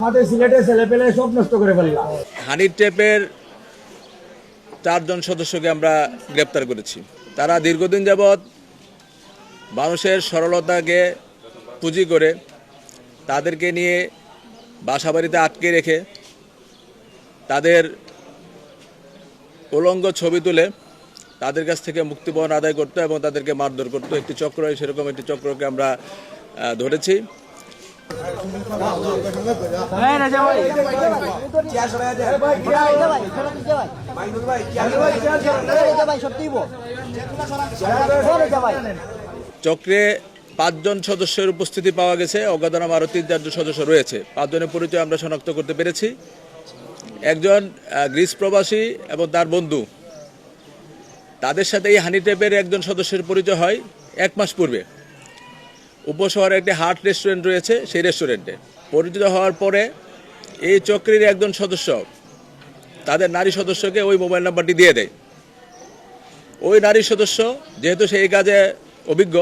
আমাদের সিলেটে ছেলেপেলে সব নষ্ট করে ফেললাম। হানি ট্র্যাপের 4 জন সদস্যকে আমরা গ্রেপ্তার করেছি। তারা দীর্ঘদিন যাবৎ মানুষের সরলতাকে পুঁজি করে তাদেরকে নিয়ে বাসাবাড়িতে আটকে রেখে তাদের উলঙ্গ ছবি তুলে তাদের কাছ থেকে মুক্তিপণ আদায় করতো এবং তাদেরকে মারধর করতো। একটি চক্র, সেরকম একটি চক্রকে আমরা ধরেছি। চক্রে 5 জন সদস্যের উপস্থিতি পাওয়া গেছে। অজ্ঞাতনামা আরও 3-4 জন সদস্য রয়েছে। 5 জনের পরিচয় আমরা শনাক্ত করতে পেরেছি। একজন গ্রিস প্রবাসী এবং তার বন্ধু, তাদের সাথে এই হানি ট্র্যাপের একজন সদস্যের পরিচয় হয় 1 মাস পূর্বে। উপশহরে একটি হার্ট রেস্টুরেন্ট রয়েছে, সেই রেস্টুরেন্টে পরিচিত হওয়ার পরে এই চক্রের একজন সদস্য তাদের নারী সদস্যকে ওই মোবাইল নাম্বারটি দিয়ে দেয়। ওই নারী সদস্য যেহেতু সেই কাজে অভিজ্ঞ,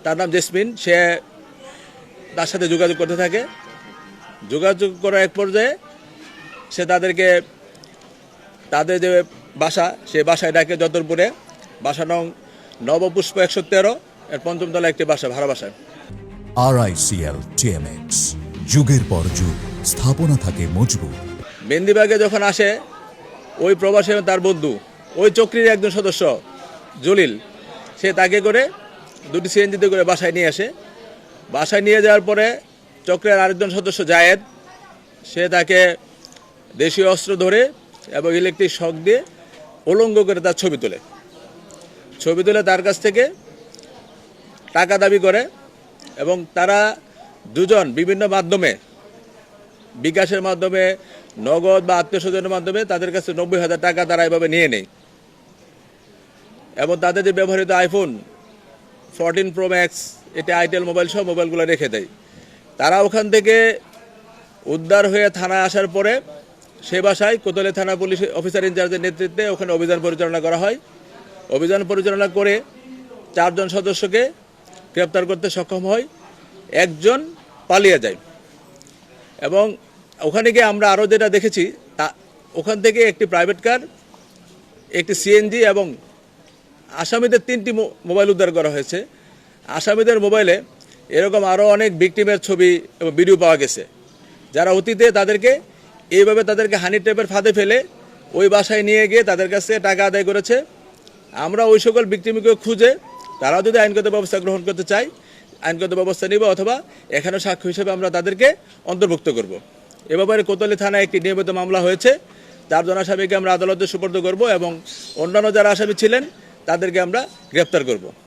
তার নাম জেসমিন, সে তার সাথে যোগাযোগ করতে থাকে। যোগাযোগ করার এক পর্যায়ে সে তাদেরকে তাদের যে বাসা, সেই বাসায় ডাকে যতরপুরে, বাসা নং নবপুষ্প 113 এর 5ম তলা একটি বাসা, ভাড়া বাসায়। RICL TMX, যুগের পর যুগ স্থাপনা থাকে মজবুত। মেহেন্দিবাগে যখন আসে ওই প্রবাসী এবং তার বন্ধু, ওই চক্রীর একজন সদস্য জলিল, সে তাকে করে 2টি সিএনজিতে করে বাসায় নিয়ে আসে। বাসায় নিয়ে যাওয়ার পরে চক্রের আরেকজন সদস্য জায়েদ, সে তাকে দেশীয় অস্ত্র ধরে এবং ইলেকট্রিক শক দিয়ে উলঙ্গ করে তার ছবি তুলে তার কাছ থেকে টাকা দাবি করে এবং তারা দুজন বিভিন্ন মাধ্যমে, বিকাশের মাধ্যমে, নগদ বা আত্মীয় স্বজনের মাধ্যমে তাদের কাছে 90,000 টাকা তারা এভাবে নিয়ে নেয় এবং তাদের যে ব্যবহৃত আইফোন 14 Pro Max, এটি আইটেল মোবাইল সহ মোবাইলগুলো রেখে দেয়। তারা ওখান থেকে উদ্ধার হয়ে থানায় আসার পরে সে বাসায় কোতোয়ালি থানা পুলিশ অফিসার ইনচার্জের নেতৃত্বে ওখানে অভিযান পরিচালনা করা হয়। অভিযান পরিচালনা করে 4 জন সদস্যকে গ্রেপ্তার করতে সক্ষম হয়। একজন পালিয়ে যায় এবং ওখানে গিয়ে আমরা আরও যেটা দেখেছি, ওখান থেকে একটি প্রাইভেট কার, একটি সিএনজি এবং আসামিদের 3টি মোবাইল উদ্ধার করা হয়েছে। আসামিদের মোবাইলে এরকম আরও অনেক ভিকটিমের ছবি এবং ভিডিও পাওয়া গেছে, যারা অতীতে তাদেরকে হানি ট্র্যাপের ফাঁদে ফেলে ওই বাসায় নিয়ে গিয়ে তাদের কাছে টাকা আদায় করেছে। আমরা ওই সকল ভিকটিমকে খুঁজে তারাও যদি আইনগত ব্যবস্থা গ্রহণ করতে চাই, আইনগত ব্যবস্থা নিব, অথবা এখানে সাক্ষ্য হিসেবে আমরা তাদেরকে অন্তর্ভুক্ত করব। এ ব্যাপারে কোতোয়ালি থানায় একটি নিয়মিত মামলা হয়েছে। 4 জন আসামিকে আমরা আদালতে সুপর্দ করব এবং অন্যান্য যারা আসামি ছিলেন তাদেরকে আমরা গ্রেপ্তার করব।